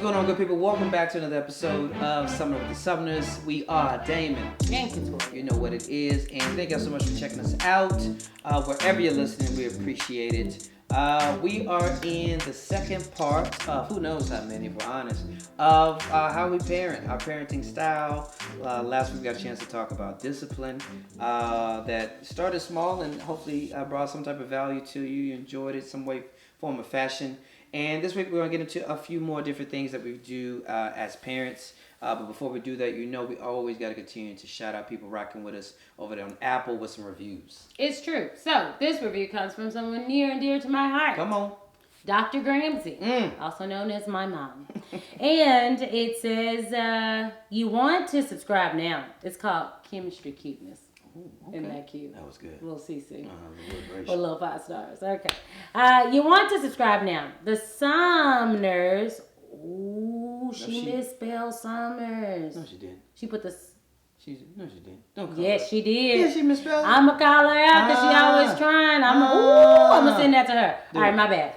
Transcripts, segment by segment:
what's going on, good people? Welcome back to another episode of Summer with the Summoners. We are Damon. You know what it is. And thank y'all so much for checking us out. Wherever you're listening, we appreciate it. We are in the second part of, who knows how many, if we're honest, of how we parent, our parenting style. Last week we got a chance to talk about discipline that started small and hopefully brought some type of value to you. You enjoyed it some way, form, or fashion. And this week we're going to get into a few more different things that we do as parents. But before we do that, you know we always got to continue to shout out people rocking with us over there on Apple with some reviews. It's true. So this review comes from someone near and dear to my heart. Come on. Dr. Gramsci, also known as my mom. And it says, you want to subscribe now. It's called Chemistry Cuteness. Ooh, okay. Isn't that cute? That was good. A little CC. A a little 5 stars. Okay. You want to subscribe now. The Sumners. Ooh, she misspelled Summers. No, she didn't. She put the... No, she didn't. Don't call Yes, her. she did. Yeah, she misspelled. I'm going to call her out because she always trying. I'm going to send that to her. All right, my bad.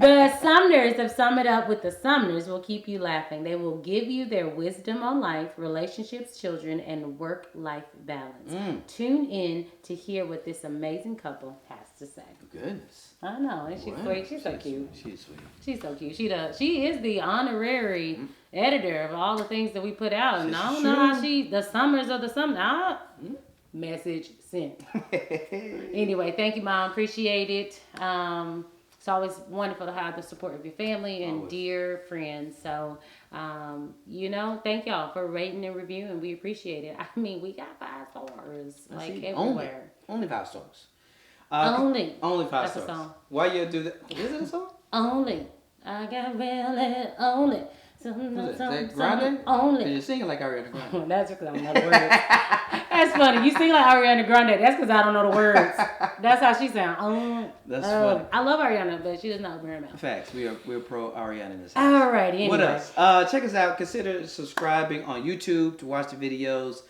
The Sumners have summed it up with the Sumners will keep you laughing. They will give you their wisdom on life, relationships, children, and work-life balance. Tune in to hear what this amazing couple has to say. Goodness. I know. Isn't she sweet? She's so cute. She's sweet. She's so cute. She is the honorary editor of all the things that we put out. And I don't know how the Summers of the Summer. Message sent. Anyway, thank you, Mom. Appreciate it. It's always wonderful to have the support of your family and dear friends. So, thank y'all for rating and reviewing. We appreciate it. I mean, we got 5 stars everywhere. Only 5 stars. Only 5 That's stars. A song. Why you do that? Is it a song? Only. I got really only. Is that Grande? Only. You're singing like Ariana Grande. That's because I don't know the words. That's funny. You sing like Ariana Grande. That's because I don't know the words. That's how she sounds. That's funny. I love Ariana, but she does not open her mouth. Facts. We're pro Ariana in this house. All right. Anyway. What else? Check us out. Consider subscribing on YouTube to watch the videos.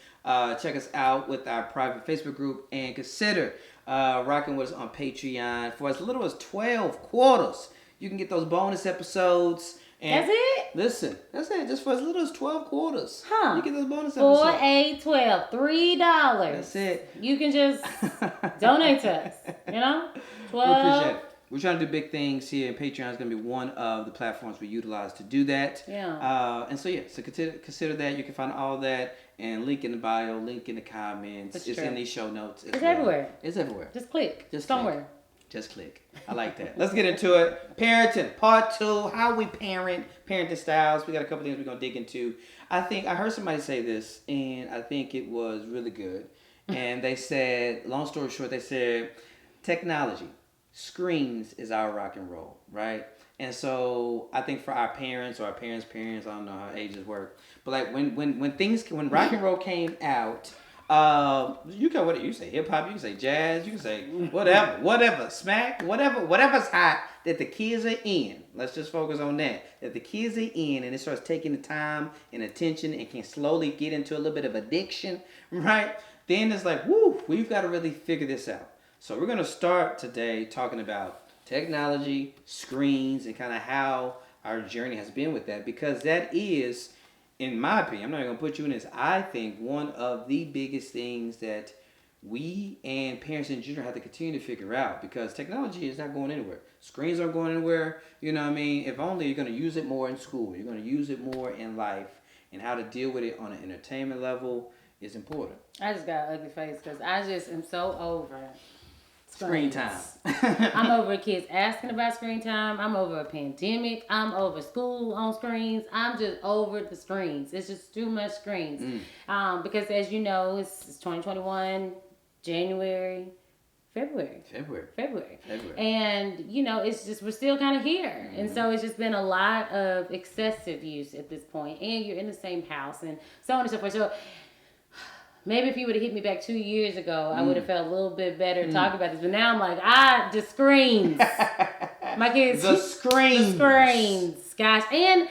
Check us out with our private Facebook group, and consider rocking with us on Patreon for as little as 12 quarters. You can get those bonus episodes. And that's it? Listen, that's it. Just for as little as 12 quarters. Huh. You get those bonus episodes. 4, 8, 12. $3. That's it. You can just donate to us. 12. We appreciate it. We're trying to do big things here, and Patreon is going to be one of the platforms we utilize to do that. Yeah. So consider that. You can find all that, and link in the bio, link in the comments. It's in these show notes. It's everywhere. It's everywhere. Just click. Just somewhere. Just click. I like that. Let's get into it. Parenting, part 2. How we parent, parenting styles. We got a couple things we're going to dig into. I heard somebody say this, and I think it was really good. And they said, long story short, they said, technology, screens is our rock and roll, right? And so I think for our parents or our parents' parents, I don't know how ages work, but like when rock and roll came out, you can you say hip hop, you can say jazz, you can say whatever, smack, whatever's hot that the kids are in. Let's just focus on that the kids are in, and it starts taking the time and attention and can slowly get into a little bit of addiction, right? Then it's like, we've got to really figure this out. So we're gonna start today talking about technology, screens, and kind of how our journey has been with that, because that is, in my opinion, I'm not going to put you in this, I think one of the biggest things that we and parents in general have to continue to figure out, because technology is not going anywhere. Screens aren't going anywhere. You know what I mean? If only you're going to use it more in school. You're going to use it more in life, and how to deal with it on an entertainment level is important. I just got an ugly face because I just am so over screen time. I'm over kids asking about screen time. I'm over a pandemic. I'm over school on screens. I'm just over the screens. It's just too much screens. Because as you know, it's 2021, January, February. And, it's just, we're still kind of here. And so it's just been a lot of excessive use at this point. And you're in the same house and so on and so forth. So maybe if you would have hit me back 2 years ago, I would have felt a little bit better talking about this. But now I'm like, the screens. My kids. The screens. Gosh. And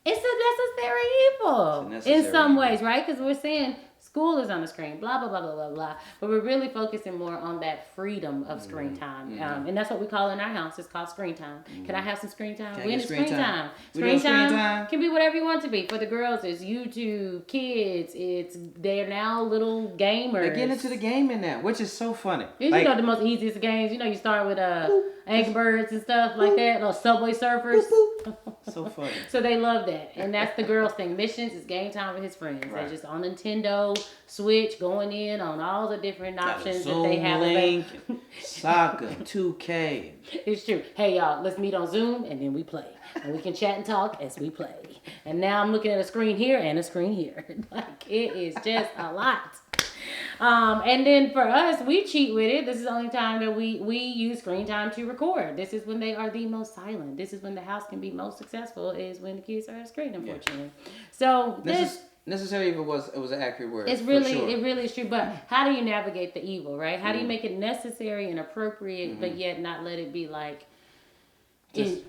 it's a necessary evil in some ways, right? Because we're saying School is on the screen, blah, blah, blah, blah, blah, blah. But we're really focusing more on that freedom of screen time. And that's what we call it in our house. It's called screen time. Can I have some screen time? When is screen time? Screen time can be whatever you want to be. For the girls, it's YouTube, kids. They're now little gamers. They're getting into the gaming now, which is so funny. You know the most easiest games. You know, you start with Angry Birds and stuff like that. Or Subway Surfers. So funny. So they love that. And that's the girls' thing. Missions is game time with his friends. Right. They're just on Nintendo, Switch, going in on all the different options that they have. Link, soccer, 2K. It's true. Hey, y'all, let's meet on Zoom and then we play. And we can chat and talk as we play. And now I'm looking at a screen here and a screen here. Like, it is just a lot. And then for us, we cheat with it. This is the only time that we use screen time to record. This is when they are the most silent. This is when the house can be most successful, is when the kids are on screen, unfortunately. Yeah. So necessary, if it was an accurate word. It really is true. But how do you navigate the evil, right? How do you make it necessary and appropriate, but yet not let it be like just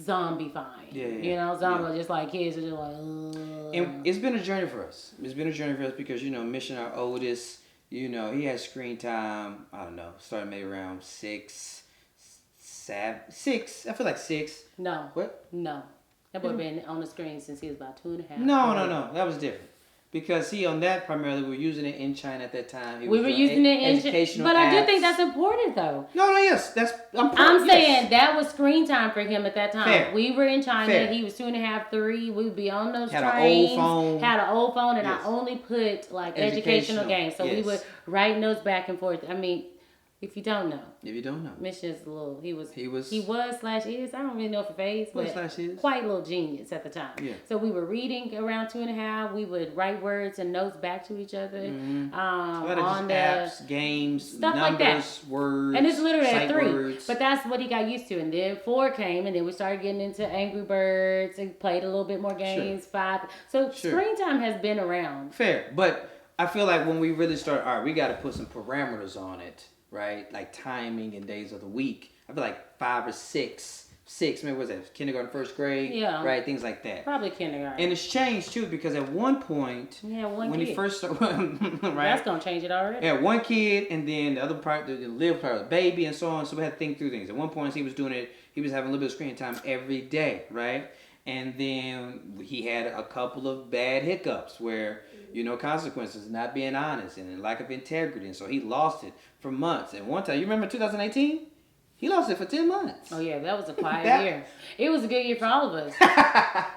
zombie-fine? You know, just like kids are just like, ugh. And it's been a journey for us. It's been a journey for us because, Mission, our oldest, he has screen time, I don't know, starting maybe around 6. I feel like 6. No. What? No. That boy been on the screen since he was about 2.5. No. That was different. Because on that primarily, we were using it in China at that time. We were using it in educational But I do think that's important, though. No, yes. I'm saying that was screen time for him at that time. Fair. We were in China. Fair. He was 2.5, 3. We would be on those trains. Had an old phone. And I only put, like, educational games. So we would write notes back and forth. I mean, if you don't know. Mission's a little, he was / is, I don't really know if it fades, but quite a little genius at the time. Yeah. So we were reading around 2.5. We would write words and notes back to each other. On the apps, games, stuff numbers, like that. Words. And it's literally at 3. Words. But that's what he got used to. And then 4 came, and then we started getting into Angry Birds and played a little bit more games. 5. So screen time has been around. Fair. But I feel like when we really start, all right, we got to put some parameters on it. Right, like timing and days of the week. I feel like 5 or 6. Maybe what was that? Kindergarten, first grade. Yeah. Right, things like that. Probably kindergarten. And it's changed too because at one point, when he first started, right? That's gonna change it already. Yeah, one kid, and then the other part, the live part, the baby, and so on. So we had to think through things. At one point, he was doing it. He was having a little bit of screen time every day, right? And then he had a couple of bad hiccups where, consequences, not being honest, and lack of integrity. And so he lost it for months. And one time, you remember 2018? He lost it for 10 months. Oh, yeah, that was a quiet year. It was a good year for all of us.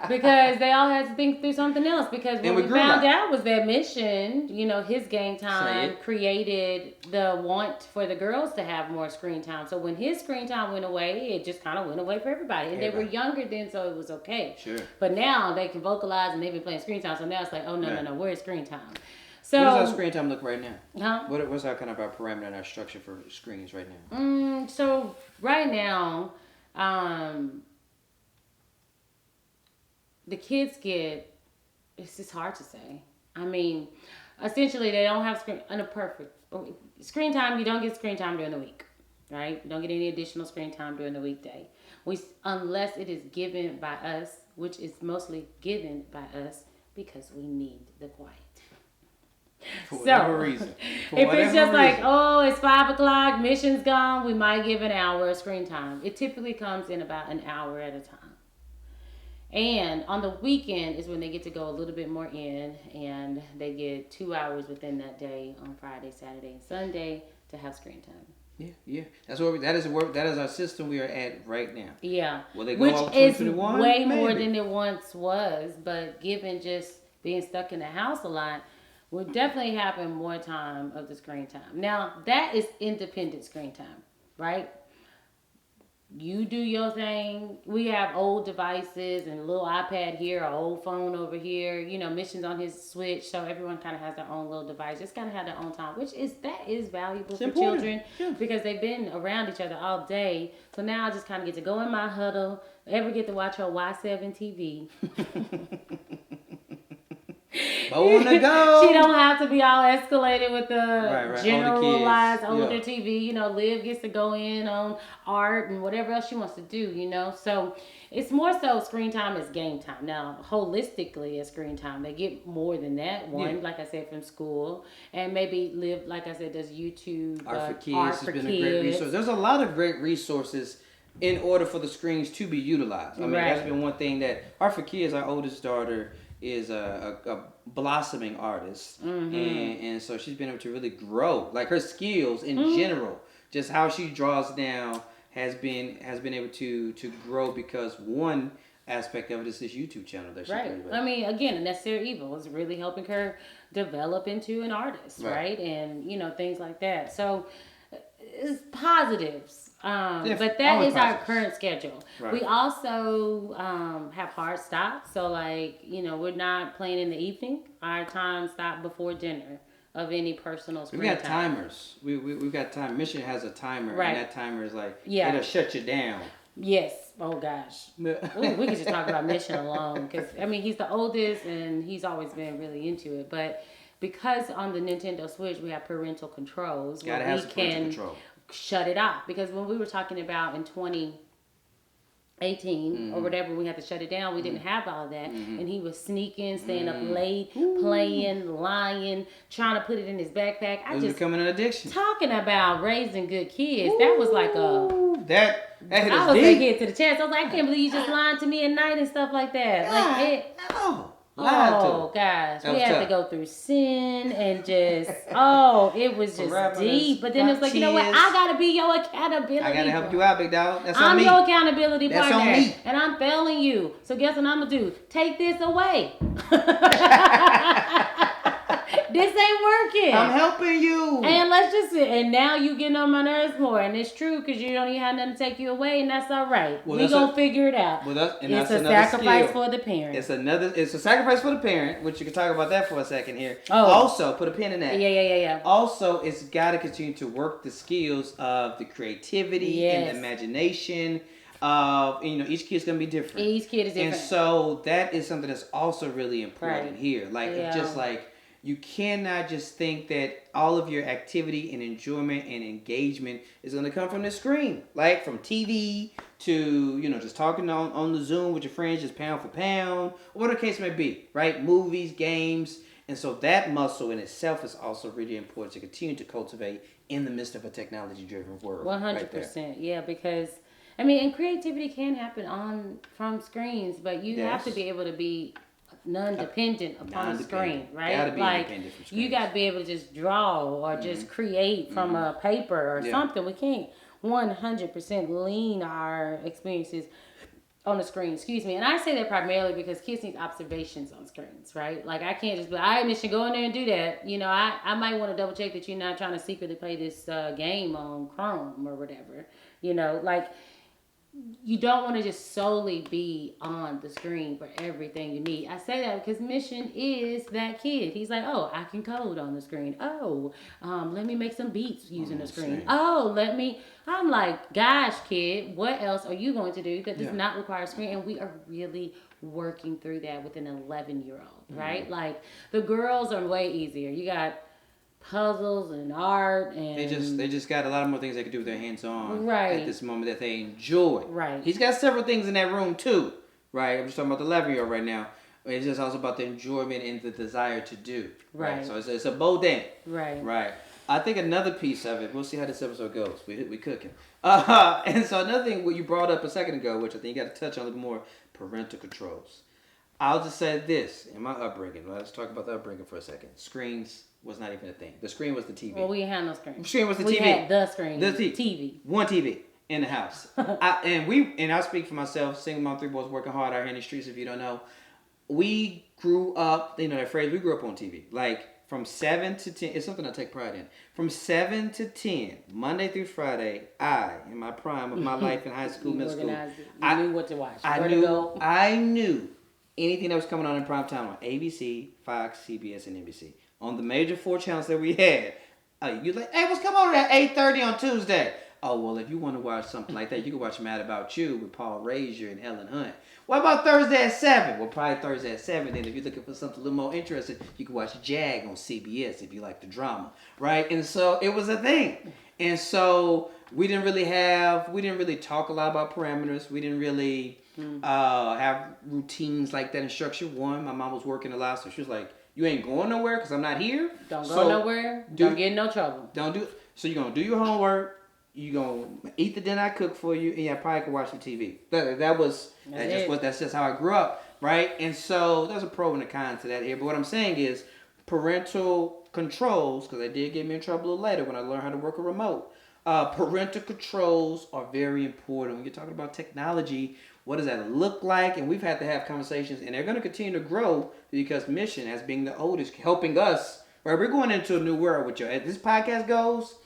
Because they all had to think through something else. Because what we found out was that Mission, his game time created the want for the girls to have more screen time. So when his screen time went away, it just kind of went away for everybody. And they were younger then, so it was okay. Sure. But now they can vocalize and they've been playing screen time. So now it's like, oh, no, where's screen time? So, what does our screen time look right now? Huh? What's our kind of our parameter and our structure for screens right now? So right now, the kids get, it's just hard to say. I mean, essentially they don't have screen time. You don't get screen time during the week, right? You don't get any additional screen time during the weekday. Unless it is given by us, which is mostly given by us because we need the quiet. For whatever reason. If it's just like, it's 5 o'clock, Mission's gone, we might give an hour of screen time. It typically comes in about an hour at a time. And on the weekend is when they get to go a little bit more in, and they get 2 hours within that day on Friday, Saturday, and Sunday to have screen time. Yeah. That is our system we are at right now. Yeah. Will they go Which out is 2021? way Maybe. more than it once was, but given just being stuck in the house a lot, will definitely happen more time of the screen time. Now, that is independent screen time, right? You do your thing. We have old devices and a little iPad here, an old phone over here. Mission's on his Switch, so everyone kind of has their own little device. Just kind of have their own time, that is valuable for children because they've been around each other all day. So now I just kind of get to go in my huddle. Ever get to watch her Y7 TV? Born to go. She don't have to be all escalated with the Right. generalized older Yeah. TV. Liv gets to go in on art and whatever else she wants to do. So it's more so screen time is game time. Now, holistically as screen time, they get more than that. One, Yeah. like I said, from school. And maybe Liv, like I said, does YouTube. Art for Kids Art has for been Kids. a great resource. There's a lot of great resources in order for the screens to be utilized. I mean, Right. that's been one thing that Art for Kids, our oldest daughter, is a blossoming artist, and so she's been able to really grow, like her skills in general, just how she draws down has been able to grow because one aspect of it is this YouTube channel that she Right. created. I mean, again, a necessary evil is really helping her develop into an artist, right? And things like that. So it's positives. But that always is our positives. current schedule. Right. We also have hard stops. So, we're not playing in the evening. Our time stop before dinner of any personal screen We got time. timers. We've got time. Mission has a timer, Right. and that timer is like, Yeah. it'll shut you down. Yes. Oh, gosh. Ooh, we could just talk about Mission alone. Because, he's the oldest, and he's always been really into it. But because on the Nintendo Switch, we have parental controls. Gotta have some parental control. Shut it off, because when we were talking about in 2018 or whatever, we had to shut it down. We didn't have all that, and he was sneaking, staying up late, playing, lying, trying to put it in his backpack. It was becoming an addiction. Talking about raising good kids. That was like that hit I us was deep. taking it to the chest. I was like, I can't believe you just lying to me at night and stuff like that. Oh gosh, we had to go through sin and just it was just deep. But then it's like, you know what? I gotta be your accountability. I gotta help you out, big dog. That's on I'm me. your accountability That's partner, on me. and I'm failing you. So guess what I'm gonna do? Take this away. This ain't working. I'm helping you. And and now you getting on my nerves more, and it's true because you don't even have nothing to take you away, and that's all right. Well, we gonna figure it out. Well, it's that's a another sacrifice skill. for the parent. It's a sacrifice for the parent, which you can talk about that for a second here. Oh. Also, put a pin in that. Yeah. Also, it's got to continue to work the skills of the creativity and Yes. the imagination. Each kid's gonna be different. Each kid is different. And so that is something that's also really important Right. here. Like, it's just like, you cannot just think that all of your activity and enjoyment and engagement is going to come from the screen. Like from TV to, just talking on the Zoom with your friends, just pound for pound, whatever the case may be, right? Movies, games. And so that muscle in itself is also really important to continue to cultivate in the midst of a technology-driven world. 100%. Yeah, because, and creativity can happen from screens, but you have to be able to be non-dependent upon the screen, right? Gotta be independent from screens. You got to be able to just draw or just create from a paper or something. We can't 100% lean our experiences on the screen. Excuse me. And I say that primarily because kids need observations on screens, right? Like, I can't just be, all right, Mission, go in there and do that. I might want to double check that you're not trying to secretly play this game on Chrome or whatever. You don't want to just solely be on the screen for everything you need. I say that because Mission is that kid. He's like, oh, I can code on the screen. Oh, let me make some beats using the screen. I'm like, gosh, kid, what else are you going to do that does not require a screen? And we are really working through that with an 11-year-old, right? Like, the girls are way easier. You got puzzles and art, and they just got a lot more things they can do with their hands on right. at this moment that they enjoy. Right. He's got several things in that room too. Right. I'm just talking about the 11-year-old right now. It's just also about the enjoyment and the desire to do. Right. So it's a both thing. Right. Right. I think another piece of it, we'll see how this episode goes. We cooking. And so another thing what you brought up a second ago, which I think you got to touch on a little more, parental controls. I'll just say this, in my upbringing, let's talk about the upbringing for a second. Screens was not even a thing. The screen was the TV. Well, we didn't have no screen. The screen was the we TV. We had the screen. The TV. One TV in the house. I'll speak for myself, single mom, 3 boys, working hard out here in the streets, if you don't know. We grew up, that phrase, we grew up on TV. Like, from 7 to 10, it's something I take pride in. From 7 to 10, Monday through Friday, in my prime of my life in high school, middle school. You knew what to watch. I knew anything that was coming on in prime time on ABC, Fox, CBS, and NBC. On the major 4 channels that we had, you're like, hey, what's coming on at 8:30 on Tuesday? Oh, well, if you want to watch something like that, you can watch Mad About You with Paul Razier and Helen Hunt. What about Thursday at 7? Well, probably Thursday at 7. Then if you're looking for something a little more interesting, you can watch Jag on CBS if you like the drama, right? And so it was a thing. And so we didn't really talk a lot about parameters. We didn't really have routines like that in structure. One, my mom was working a lot, so she was like, you ain't going nowhere because I'm not here. Don't go nowhere. Don't get in no trouble. So you're going to do your homework. You're going to eat the dinner I cook for you, and you probably can watch some TV. That's just how I grew up, right? And so there's a pro and a con to that here. But what I'm saying is parental controls, because they did get me in trouble a little later when I learned how to work a remote. Parental controls are very important. When you're talking about technology, what does that look like? And we've had to have conversations, and they're going to continue to grow because Mission, as being the oldest, helping us, right? We're going into a new world with you. As this podcast goes,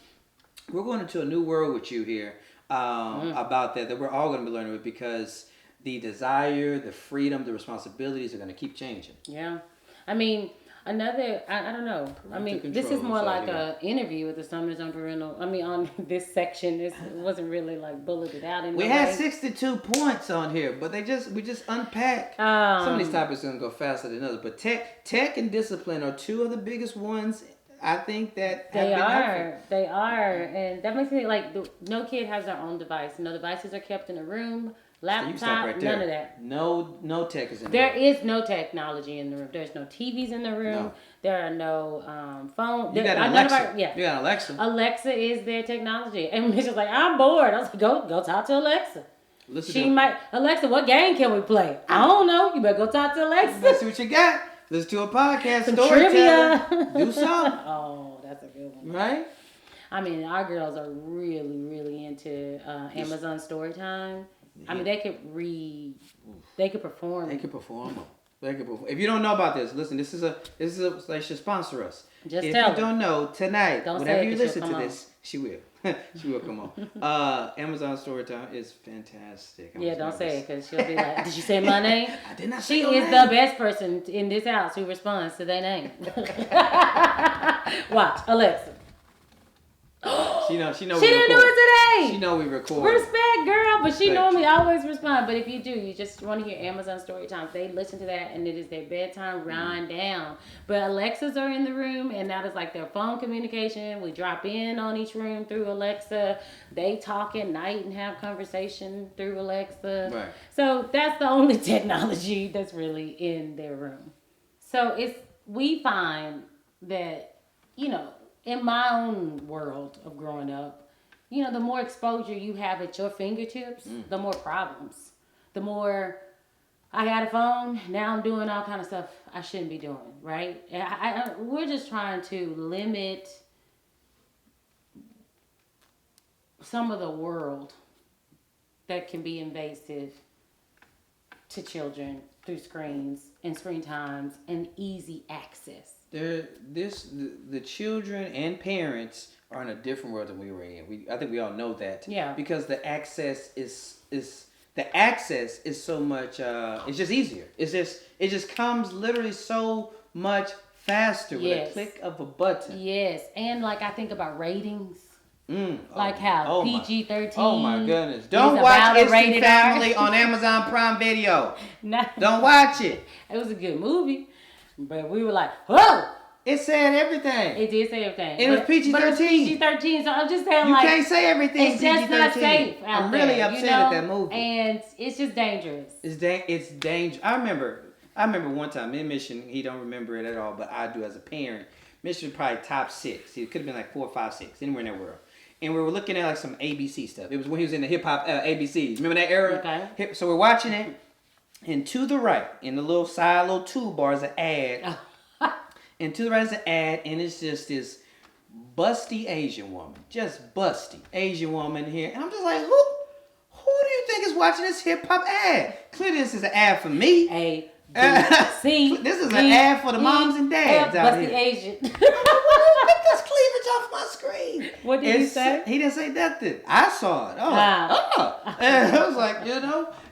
we're going into a new world with you here about that we're all going to be learning with, because the desire, the freedom, the responsibilities are going to keep changing. Yeah. I mean, I don't know. I mean, this is more like an interview with the Summers on Parental. I mean, on this section, it wasn't really like bulleted out. We had 62 points on here, but we just unpacked. Some of these topics are going to go faster than others, but tech and discipline are two of the biggest ones. I think that they are, and that makes me like no kid has their own device. No devices are kept in a room. Laptop, right, none of that. No tech is in there. There is no technology in the room. There's no TVs in the room. No. There are no phones. You got an Alexa. You got an Alexa. Alexa is their technology. And Mitchell's like, I'm bored. I was like, go talk to Alexa. Alexa, what game can we play? I don't know. You better go talk to Alexa. Let's see what you got. Listen to a podcast. Some trivia. Do something. Oh, that's a good one. Right? I mean, our girls are really, really into Amazon Storytime. I mean, they could read. They could perform. They could perform. If you don't know about this, listen. This is they should sponsor us. Just tell her. If you don't know tonight, don't whenever you it, listen to this, she will. She will come on. Amazon Storytime is fantastic. Don't say it, because she'll be like, "Did you say my name?" I did not say your name. She is the best person in this house who responds to their name. Watch, Alexa. She know. She didn't do it today. She know we record. Respect, girl. But she normally always responds. But if you do, you just want to hear Amazon Storytime. They listen to that, and it is their bedtime wind down. But Alexas are in the room, and that is like their phone communication. We drop in on each room through Alexa. They talk at night and have conversation through Alexa. Right. So that's the only technology that's really in their room. So we find that, in my own world of growing up, the more exposure you have at your fingertips, the more problems. The more I had a phone, now I'm doing all kind of stuff I shouldn't be doing, right? We're just trying to limit some of the world that can be invasive to children through screens and screen times and easy access. The children and parents are in a different world than we were in. I think we all know that. Yeah. Because the access is so much. It's just easier. It just comes literally so much faster with a click of a button. Yes, and like I think about ratings. How PG-13. Oh my goodness! Don't watch Instant Family on Amazon Prime Video. No. Don't watch it. It was a good movie, but we were like, whoa! It said everything. It did say everything. It was PG-13. But it was PG-13, so I'm just saying, you can't say everything. It's just not safe out I'm really upset at that movie, and it's just dangerous. It's dangerous. I remember one time in Mission. He don't remember it at all, but I do as a parent. Mission was probably top 6. It could have been like 4, 5, 6, anywhere in that world. And we were looking at like some ABC stuff. It was when he was in the hip hop ABCs. Remember that era? Okay. So we're watching it, and to the right, in the little toolbar is an ad. And to the right is an ad, and it's just this busty Asian woman. Just busty Asian woman here. And I'm just like, who do you think is watching this hip hop ad? Clearly this is an ad for me. C. This is an ad for the moms and dads out here. Busty Asian. Get this cleavage off my screen. What did he say? He didn't say nothing. I saw it. And I was like,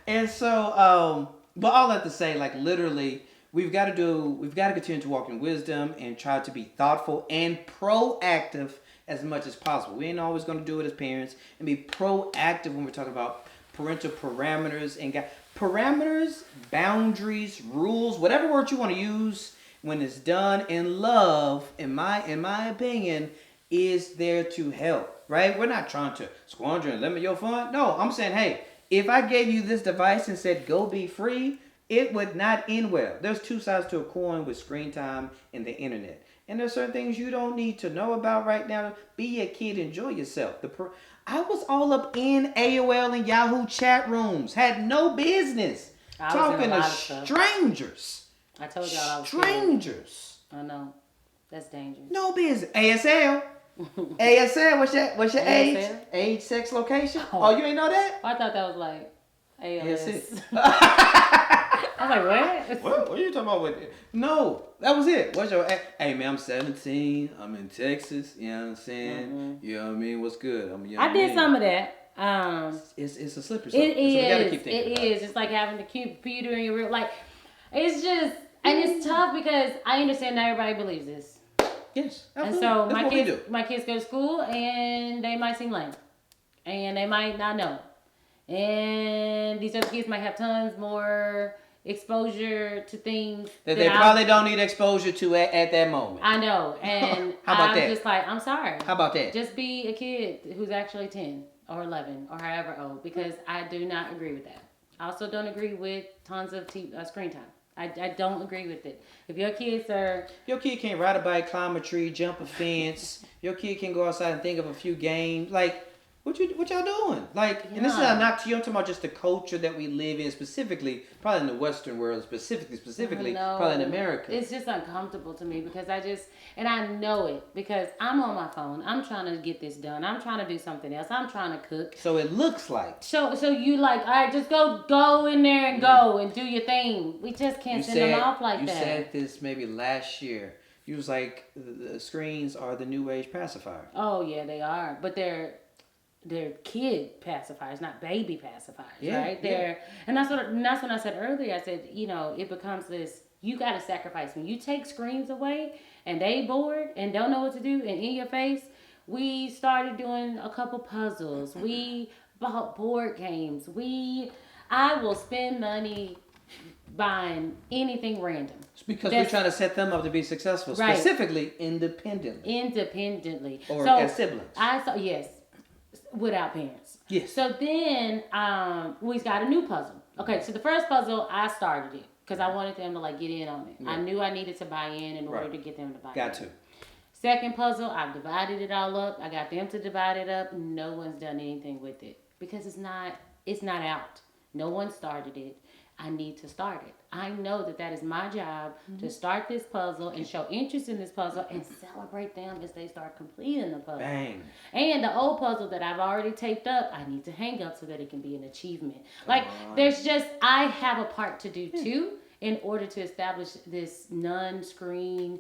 And so, but all that to say, like literally, we've got to continue to walk in wisdom and try to be thoughtful and proactive as much as possible. We ain't always going to do it as parents, and be proactive when we're talking about parental parameters and parameters, boundaries, rules, whatever word you want to use. When it's done in love, in my opinion, is there to help. Right? We're not trying to squander and limit your fun. No, I'm saying, hey, if I gave you this device and said go be free, it would not end well. There's two sides to a coin with screen time and the internet. And there's certain things you don't need to know about right now. Be a kid, enjoy yourself. I was all up in AOL and Yahoo chat rooms. Had no business talking to strangers. I told y'all I was strangers. I know. That's dangerous. No business. ASL. ASL, what's your age? Age, sex, location? Oh, you ain't know that? I thought that was like ALS. I was like, what are you talking about with it? No, that was it. What's your age? Hey, man, I'm 17. I'm in Texas. You know what I'm saying? Mm-hmm. You know what I mean? What's good? I'm a young I did man. some of that. It's a slippery slope. It is. So we gotta keep thinking about it. It's like having the computer in your real, like, it's just, and it's tough because I understand not everybody believes this. Yes, absolutely. And so my kids go to school and they might seem lame, and they might not know, and these other kids might have tons more exposure to things that they probably don't need exposure to at that moment. I know, and how about I'm that? Just like, I'm sorry. How about that? Just be a kid who's actually 10 or 11 or however old, because I do not agree with that. I also don't agree with tons of screen time. I don't agree with it. If your kids are... Your kid can't ride a bike, climb a tree, jump a fence. Your kid can go outside and think of a few games. Like, what y'all doing? Like, yeah. And this is not to you. I'm talking about just the culture that we live in specifically, probably in the Western world, specifically, probably in America. It's just uncomfortable to me because and I know it because I'm on my phone. I'm trying to get this done. I'm trying to do something else. I'm trying to cook. So it looks like. So you like, all right, just go in there and go and do your thing. We just can't send them off like that. You said this maybe last year. You was like, the screens are the new age pacifier. Oh yeah, they are, but they're kid pacifiers, not baby pacifiers, right? And that's what I said earlier. I said, it becomes this, you got to sacrifice. When you take screens away and they bored and don't know what to do and in your face, we started doing a couple puzzles. We bought board games. I will spend money buying anything random. It's because we're trying to set them up to be successful, right. Specifically independently. Or as siblings. Yes. Without parents. Yes. So then we got a new puzzle. Okay, so the first puzzle, I started it because I wanted them to like get in on it. Yeah. I knew I needed to buy in order to get them to buy in. Got to. Second puzzle, I've divided it all up. I got them to divide it up. No one's done anything with it because it's not out. No one started it. I need to start it. I know that is my job to start this puzzle and show interest in this puzzle and celebrate them as they start completing the puzzle. Bang. And the old puzzle that I've already taped up, I need to hang up so that it can be an achievement. I have a part to do too in order to establish this non-screen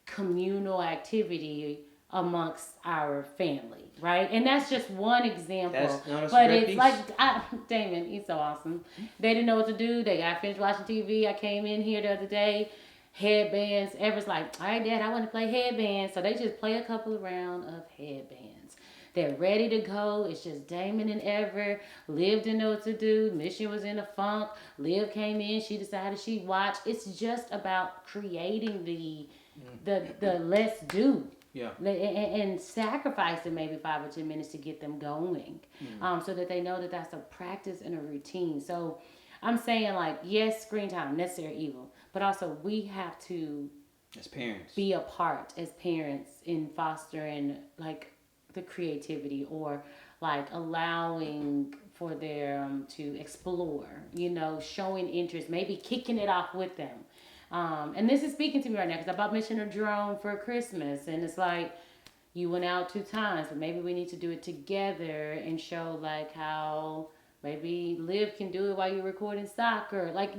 communal activity amongst our family, right? And that's just one example. But it's piece. Like, Damon, he's so awesome. They didn't know what to do. They got finished watching TV. I came in here the other day, headbands. Ever's like, all right, Dad, I want to play headbands. So they just play a couple of rounds of headbands. They're ready to go. It's just Damon and Ever. Liv didn't know what to do. Mission was in a funk. Liv came in. She decided she'd watch. It's just about creating the let's do. Yeah. And sacrificing maybe 5 or 10 minutes to get them going, so that they know that that's a practice and a routine. So I'm saying, like, yes, screen time, necessary evil, but also we have to, as parents, be a part as parents in fostering like the creativity or like allowing for them to explore, showing interest, maybe kicking it off with them. And this is speaking to me right now because I bought Mission a drone for Christmas, and it's like, you went out 2 times, but maybe we need to do it together and show like how maybe Liv can do it while you're recording soccer. Like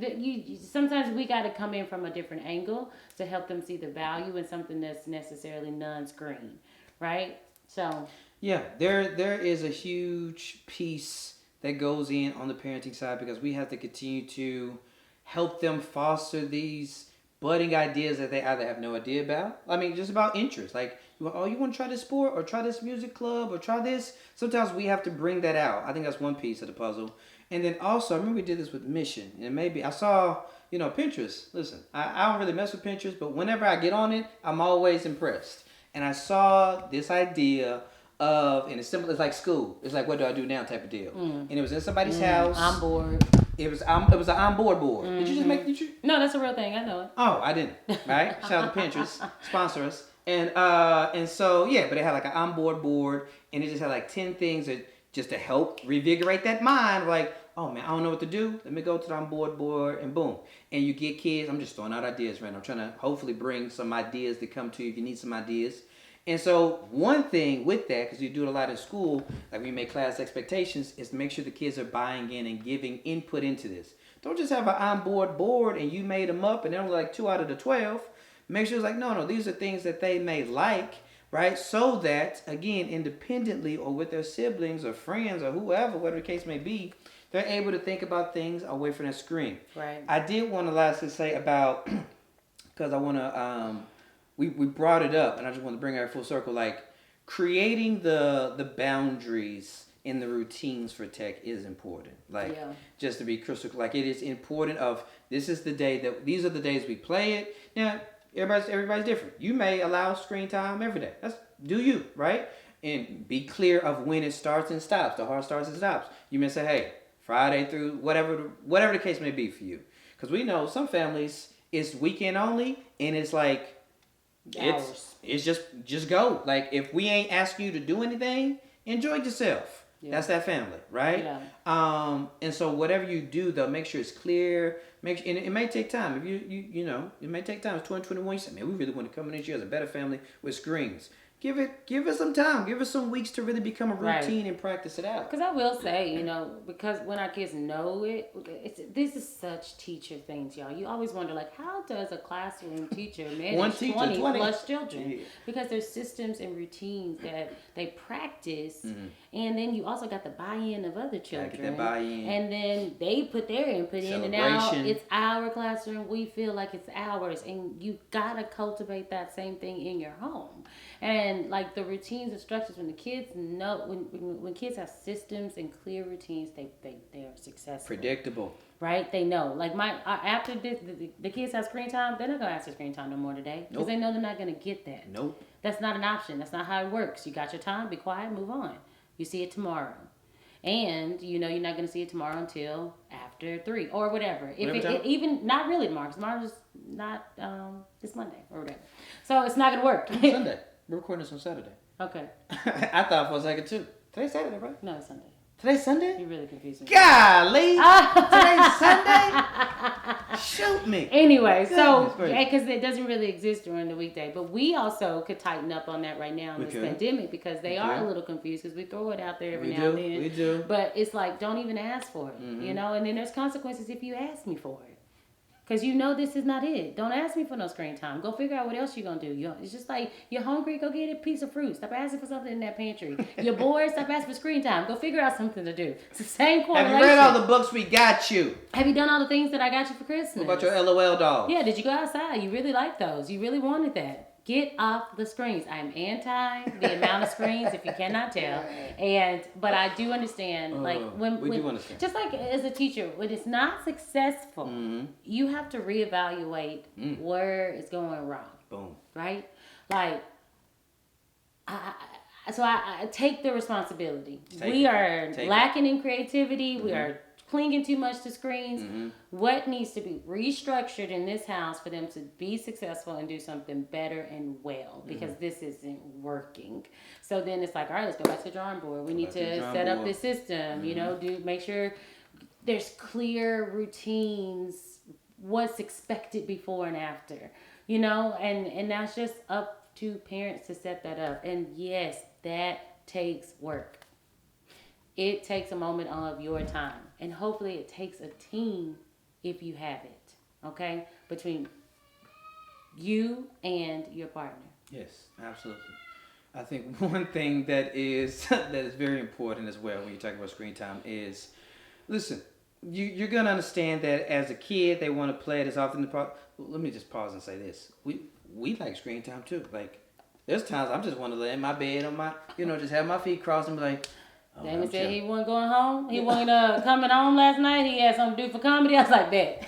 sometimes we got to come in from a different angle to help them see the value in something that's necessarily non-screen, right? So yeah, there is a huge piece that goes in on the parenting side because we have to continue to help them foster these budding ideas that they either have no idea about. I mean, just about interest. Like, Oh, you want to try this sport or try this music club or try this? Sometimes we have to bring that out. I think that's one piece of the puzzle. And then also, I remember we did this with Mission, and maybe I saw, Pinterest. Listen, I don't really mess with Pinterest, but whenever I get on it, I'm always impressed. And I saw this idea of, and it's simple, it's like school. It's like, what do I do now type of deal. And it was in somebody's house. I'm bored. It was an onboard board. Did you just make? Did you? No, that's a real thing. I know it. Oh, I didn't. Right? Shout out to Pinterest, sponsor us. And so yeah, but it had like an onboard board, and it just had like 10 things that just to help revigorate that mind. Like, oh man, I don't know what to do. Let me go to the onboard board, and boom. And you get kids. I'm just throwing out ideas, right? I'm trying to hopefully bring some ideas that come to you if you need some ideas. And so one thing with that, because you do it a lot in school, like when you make class expectations, is to make sure the kids are buying in and giving input into this. Don't just have an onboard board and you made them up and they're only like 2 out of the 12. Make sure it's like, no, these are things that they may like, right? So that, again, independently or with their siblings or friends or whoever, whatever the case may be, they're able to think about things away from that screen. Right. I did want to lastly say about, because I want to... We brought it up, and I just want to bring it full circle. Like, creating the boundaries in the routines for tech is important. Like, just to be crystal, like it is important. Of these are the days we play it. Now, everybody's different. You may allow screen time every day. Do you, right? And be clear of when it starts and stops. The hard starts and stops. You may say, hey, Friday through whatever the case may be for you, because we know some families it's weekend only, and it's like. It's just go. Like, if we ain't asking you to do anything, enjoy yourself. Yeah. That's that family, right? Yeah. And so whatever you do, though, make sure it's clear. And it may take time. If it may take time. It's 2021. You say, man, we really want to come in this year as a better family with screens. Give it some time. Give it some weeks to really become a routine and practice it out. Because I will say, because when our kids know this is such teacher things, y'all. You always wonder, like, how does a classroom teacher manage 20 plus children? Yeah. Because there's systems and routines that they practice, and then you also got the buy-in of other children. Get that buy-in. And then they put their input in, and now it's our classroom. We feel like it's ours, and you got to cultivate that same thing in your home. And like the routines and structures, when the kids know, when kids have systems and clear routines, they are successful. Predictable. Right? They know. Like after this, the kids have screen time, they're not going to ask for screen time no more today. Because they know they're not going to get that. Nope. That's not an option. That's not how it works. You got your time, be quiet, move on. You see it tomorrow. And, you're not going to see it tomorrow until after 3 or whatever. Even not really tomorrow, because tomorrow's not this Monday or whatever. So it's not going to work. Sunday. We're recording this on Saturday. Okay. I thought for a second too. Today's Saturday, right? No, it's Sunday. Today's Sunday? You're really confusing me. Golly! Today's Sunday? Shoot me. Anyway, because it doesn't really exist during the weekday. But we also could tighten up on that right now in this pandemic, because they are a little confused, because we throw it out there every now and then. We do. But it's like, don't even ask for it, and then there's consequences if you ask me for it. Because this is not it. Don't ask me for no screen time. Go figure out what else you're going to do. It's just like, you're hungry, go get a piece of fruit. Stop asking for something in that pantry. You're bored, stop asking for screen time. Go figure out something to do. It's the same correlation. Have you read all the books we got you? Have you done all the things that I got you for Christmas? What about your LOL dolls? Yeah, did you go outside? You really liked those. You really wanted that. Get off the screens. I'm anti the amount of screens, if you cannot tell. But I do understand, when just like as a teacher, when it's not successful, you have to reevaluate where it's going wrong. Boom. Right? Like, I take the responsibility. We are lacking in creativity. We are clinging too much to screens. What needs to be restructured in this house for them to be successful and do something better and well, because this isn't working. So then it's like, all right, let's go back to the drawing board. We need to set up this system, make sure there's clear routines, what's expected before and after, and that's just up to parents to set that up. And yes, that takes work. It takes a moment of your time. And hopefully it takes a team if you have it. Okay? Between you and your partner. Yes, absolutely. I think one thing that is very important as well when you talk about screen time is, listen, you're going to understand that as a kid, they want to play it as often as possible. Let me just pause and say this. We like screen time too. Like, There's times I'm just want to lay in my bed on my, just have my feet crossed and be like, oh, Damon said he wasn't going home. He wasn't coming home last night. He had something to do for comedy. I was like, bet.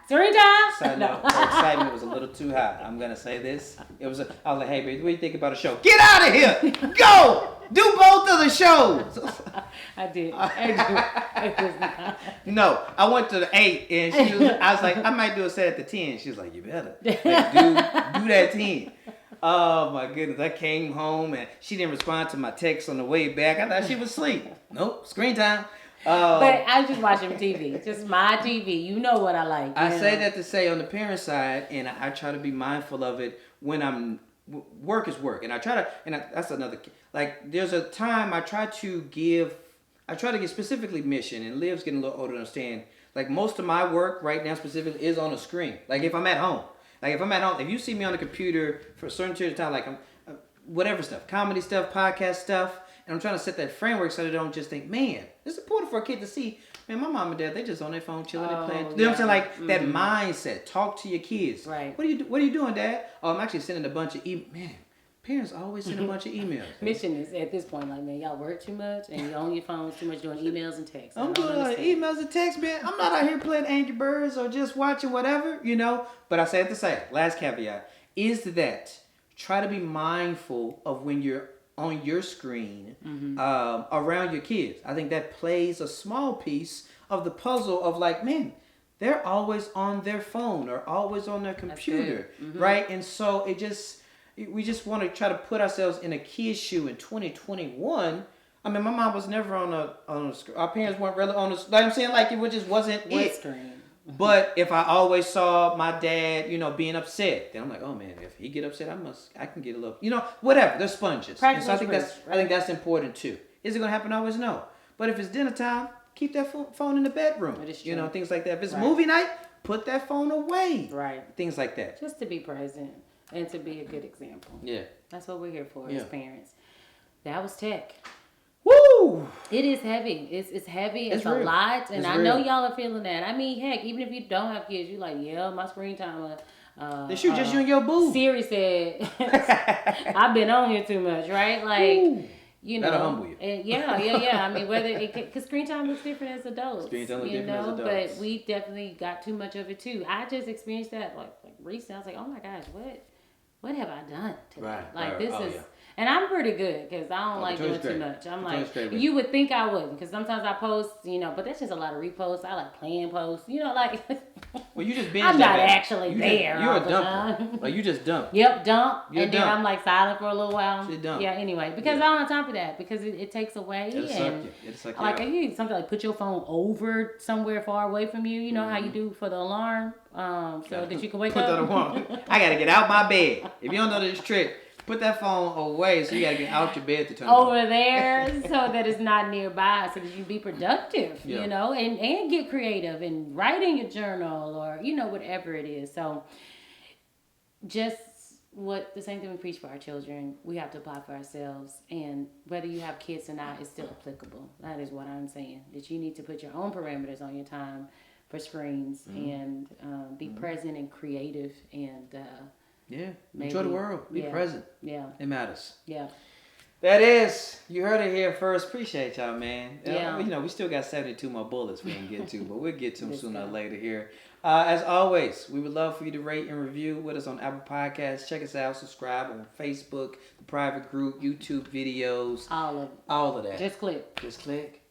Screen time. Side note, her excitement was a little too high. I'm gonna say this. I was like, hey, baby, what do you think about a show? Get out of here! Go! Do both of the shows. I did. No, I went to the 8, and I was like, I might do a set at the 10. She was like, you better. Like, do that 10. Oh my goodness! I came home and she didn't respond to my text on the way back. I thought she was asleep. Nope, screen time. But I was just watching TV, just my TV. You know what I like. I say that to say on the parent side, and I try to be mindful of it when work is work, and I try to, that's another, like there's a time I try to give specifically mission, and Liv's getting a little older to understand, like most of my work right now specifically is on a screen. Like if I'm at home, if you see me on the computer for a certain period of time, like I'm, whatever stuff, comedy stuff, podcast stuff, and I'm trying to set that framework so they don't just think, man, it's important for a kid to see, man, my mom and dad, they just on their phone chilling and playing. You know what I'm saying? Like that mindset. Talk to your kids. Right. What are you doing, Dad? Oh, I'm actually sending a bunch of man. Parents always send a bunch of emails. Mission is at this point like, man, y'all work too much and you on your phones too much doing emails and texts. I'm doing emails and texts, man. I'm not out here playing Angry Birds or just watching whatever, But I say it to say, last caveat is that try to be mindful of when you're on your screen around your kids. I think that plays a small piece of the puzzle of like, man, they're always on their phone or always on their computer, right? And so we just want to try to put ourselves in a kid's shoe in 2021. I mean, my mom was never on a screen. Our parents weren't really on a, like I'm saying, like it just wasn't it. Screen. But if I always saw my dad, being upset, then I'm like, oh man, if he get upset, I can get a little, whatever. They're sponges. And so I think that's important too. Is it gonna happen always? No. But if it's dinner time, keep that phone in the bedroom. Things like that. If it's movie night, put that phone away. Right. Things like that. Just to be present and to be a good example. Yeah. That's what we're here for as parents. That was tech. Woo! It is heavy. It's heavy. It's a real. lot. And it's I real. know y'all are feeling that. I mean, heck, even if you don't have kids, you like, yeah, my screen time. They shoot just you and your boo. Siri said, I've been on here too much, right? Like, Ooh. That'll humble you. And yeah. I mean, because screen time looks different as adults. Screen time looks different as adults. But we definitely got too much of it too. I just experienced that like recently. I was like, oh my gosh, what have I done today? Right. This is. And I'm pretty good because I don't like doing too much. I'm like, you would think I wouldn't because sometimes I post, but that's just a lot of reposts. I like playing posts, like. Well, you just binged I'm not that. actually there. You're a dumper. Like you just dump. Yep, dump. You're and dump. then I'm like silent for a little while. You dump. Yeah, anyway, because I don't have time for that because it takes away. It'll suck you. It'll suck you like out. you something like put your phone over somewhere far away from you. You know how you do for the alarm, so that you can wake up. Put that alarm. I gotta get out my bed. If you don't know this trick. Put that phone away so you gotta get out your bed to turn over it on. there so that it's not nearby so that you be productive, and get creative and write in your journal or, whatever it is. So just the same thing we preach for our children, we have to apply for ourselves. And whether you have kids or not, it's still applicable. That is what I'm saying. That you need to put your own parameters on your time for screens and be present and creative and enjoy the world. Be present. Yeah. It matters. Yeah. That is, you heard it here first. Appreciate y'all, man. Yeah. We still got 72 more bullets we can get to, but we'll get to them sooner or later here. As always, we would love for you to rate and review with us on Apple Podcasts. Check us out. Subscribe on Facebook, the private group, YouTube videos. All of it. All of that. Just click. Just click.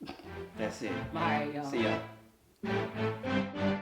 That's it. All right, y'all. See y'all.